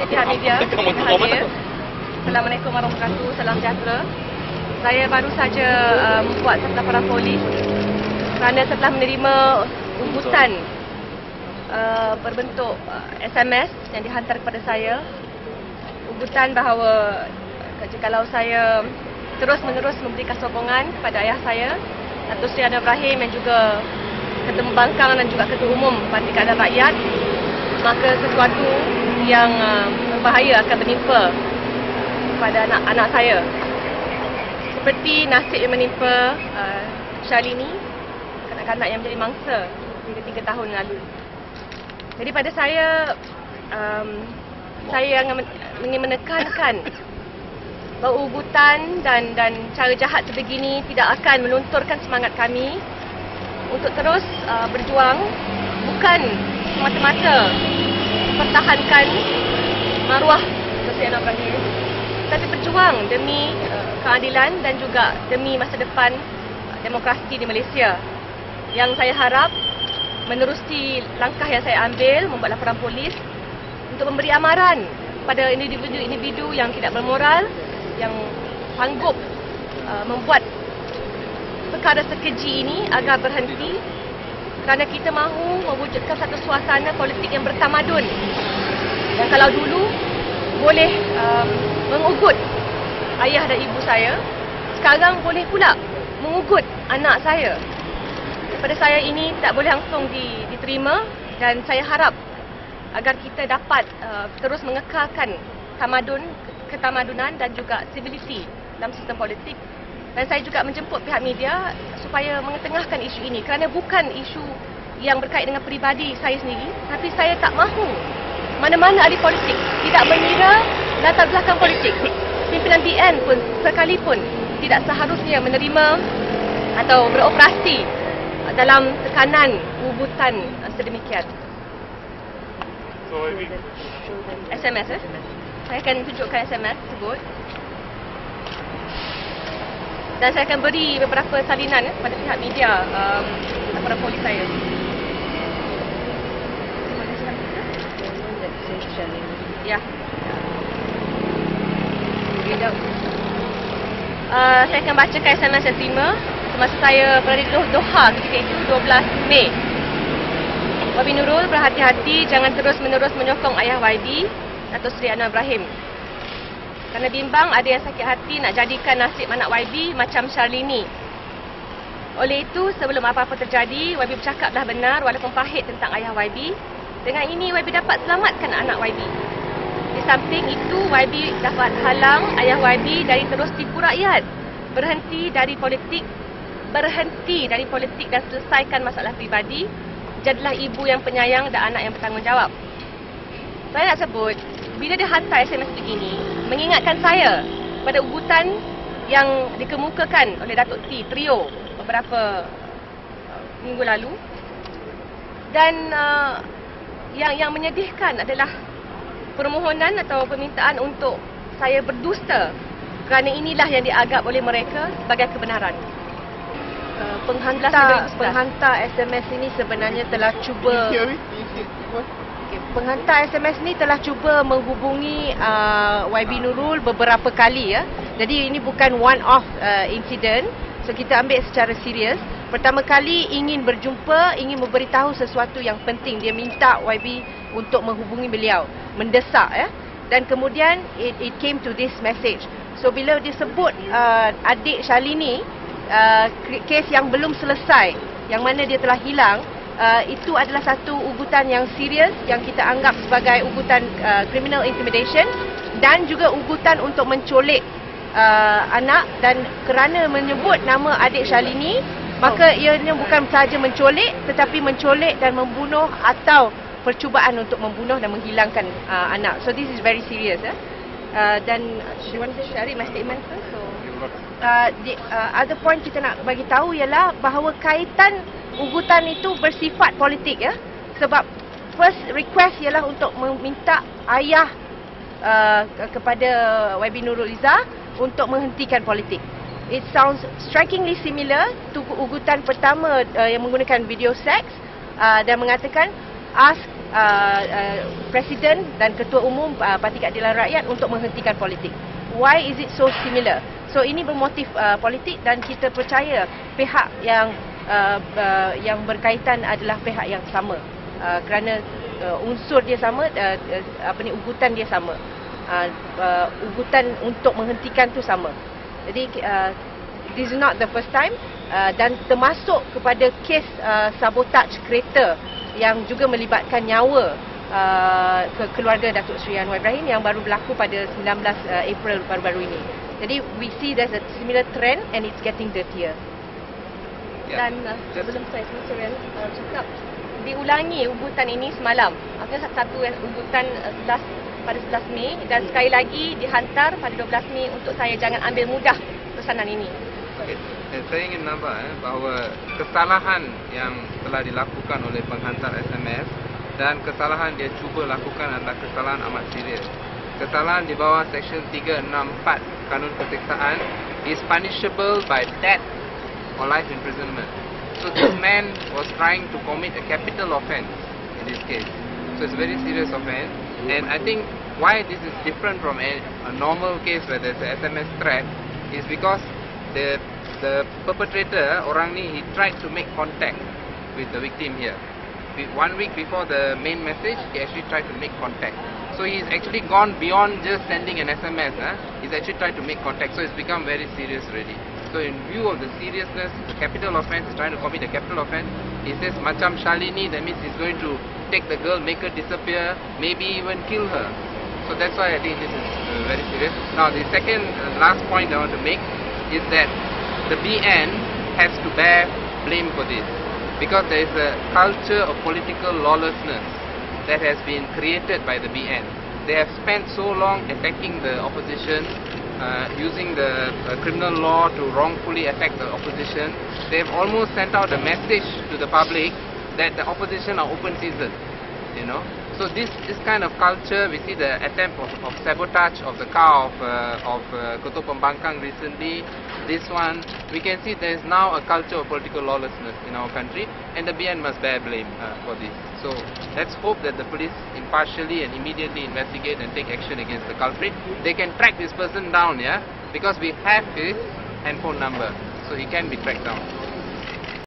kasih pihak media yang hadir. Assalamualaikum warahmatullahi wabarakatuh. Salam sejahtera. Saya baru saja membuat satu laporan polis kerana setelah menerima ugutan berbentuk SMS yang dihantar kepada saya, ugutan bahawa jikalau saya terus-menerus memberikan sokongan kepada ayah saya, Datuk Seri Anwar Ibrahim, yang juga Ketua Pembangkang dan juga Ketua Umum Parti Keadilan Rakyat, maka sesuatu yang berbahaya akan menimpa kepada anak-anak saya. Seperti nasib yang menimpa Syalini, kanak-kanak yang menjadi mangsa hingga 3 tahun lalu. Jadi pada saya ingin menekankan bahawa ugutan dan cara jahat sebegini tidak akan melunturkan semangat kami untuk terus berjuang, bukan semata-mata mempertahankan maruah Datuk Seri Anwar Ibrahim, tapi berjuang demi keadilan dan juga demi masa depan demokrasi di Malaysia. Yang saya harap menerusi langkah yang saya ambil, membuat laporan polis untuk memberi amaran pada individu-individu yang tidak bermoral, yang sanggup membuat perkara sekeji ini agar berhenti, kerana kita mahu mewujudkan satu suasana politik yang bertamadun. Dan kalau dulu boleh mengugut ayah dan ibu saya, sekarang boleh pula mengugut anak saya. Pada saya ini tak boleh langsung diterima, dan saya harap agar kita dapat terus mengekalkan ketamadunan dan juga civility dalam sistem politik. Dan saya juga menjemput pihak media supaya mengetengahkan isu ini, kerana bukan isu yang berkait dengan peribadi saya sendiri, tapi saya tak mahu mana-mana ahli politik tidak mengira latar belakang politik. Pimpinan BN pun sekalipun tidak seharusnya menerima atau beroperasi dalam tekanan ugutan sedemikian. SMS Saya akan tunjukkan SMS tersebut. Dan saya akan beri beberapa salinan kepada pihak media laporan polis saya. Ya. Saya akan bacakan SMS yang terima semasa saya berada di Doha ketika itu, 12 Mei. Wabi Nurul, berhati-hati, jangan terus-menerus menyokong ayah YB, Datuk Seri Anwar Ibrahim. Kerana bimbang ada yang sakit hati nak jadikan nasib anak YB macam Syarlini. Oleh itu, sebelum apa-apa terjadi, YB bercakaplah benar walaupun pahit tentang ayah YB. Dengan ini, YB dapat selamatkan anak YB. Di samping itu, YB dapat halang ayah YB dari terus tipu rakyat. Berhenti dari politik dan selesaikan masalah pribadi. Jadilah ibu yang penyayang dan anak yang bertanggungjawab. Saya nak sebut, bila dia hantar SMS begini, mengingatkan saya pada ugutan yang dikemukakan oleh Datuk T, trio, beberapa minggu lalu. Dan yang menyedihkan adalah permohonan atau permintaan untuk saya berdusta, kerana inilah yang dianggap oleh mereka sebagai kebenaran. Penghantar SMS ini sebenarnya telah cuba menghubungi YB Nurul beberapa kali ya. Jadi ini bukan one off incident. So kita ambil secara serius. Pertama kali ingin berjumpa, ingin memberitahu sesuatu yang penting. Dia minta YB untuk menghubungi beliau, mendesak ya. Dan kemudian it came to this message. So bila disebut adik Syalini, kes yang belum selesai, yang mana dia telah hilang, itu adalah satu ugutan yang serius yang kita anggap sebagai ugutan criminal intimidation dan juga ugutan untuk mencolik anak. Dan kerana menyebut nama adik Syalini, maka ianya bukan sahaja mencolik, tetapi mencolik dan membunuh atau percubaan untuk membunuh dan menghilangkan anak. So this is very serious. Dan you want to share my statement first? So other point kita nak bagi tahu ialah bahawa kaitan ugutan itu bersifat politik ya. Sebab first request ialah untuk meminta ayah kepada YB Nurul Izzah untuk menghentikan politik. It sounds strikingly similar to ugutan pertama yang menggunakan video seks dan mengatakan ask Presiden dan Ketua Umum Parti Keadilan Rakyat untuk menghentikan politik. Why is it so similar? So ini bermotif politik dan kita percaya pihak yang berkaitan adalah pihak yang sama kerana unsur dia sama, ugutan dia sama. Ugutan untuk menghentikan tu sama. Jadi this is not the first time dan termasuk kepada kes sabotaj kereta yang juga melibatkan nyawa keluarga Datuk Seri Anwar Ibrahim yang baru berlaku pada 19 April baru-baru ini. Jadi we see there's a similar trend and it's getting dirtier. Dan sebelum saya Seren cakap, diulangi ugutan ini semalam. Artinya satu ugutan pada 11 Mei dan sekali lagi dihantar pada 12 Mei untuk saya jangan ambil mudah pesanan ini. Saya ingin nambah bahawa kesalahan yang telah dilakukan oleh penghantar SMS dan kesalahan dia cuba lakukan adalah kesalahan amat serius. Kesalahan di bawah Seksyen 364 Kanun Keseksaan is punishable by death or life imprisonment. So this man was trying to commit a capital offence in this case. So it's a very serious offence. And I think why this is different from a normal case where there's a SMS threat is because the perpetrator, orang ni, he tried to make contact with the victim here. 1 week before the main message, he actually tried to make contact. So he's actually gone beyond just sending an SMS. He's actually tried to make contact. So it's become very serious already. So in view of the seriousness, the capital offence, he's trying to commit a capital offence. He says macam Shalini, that means he's going to take the girl, make her disappear, maybe even kill her. So that's why I think this is very serious. Now the second last point I want to make is that the BN has to bear blame for this, because there is a culture of political lawlessness that has been created by the BN. They have spent so long attacking the opposition, using the criminal law to wrongfully attack the opposition. They have almost sent out a message to the public that the opposition are open season, you know. So this kind of culture, we see the attempt of sabotage of the car of Ketua Pembangkang recently. This one, we can see there is now a culture of political lawlessness in our country, and the BN must bear blame for this. So let's hope that the police impartially and immediately investigate and take action against the culprit. They can track this person down, yeah, because we have his handphone number, so he can be tracked down.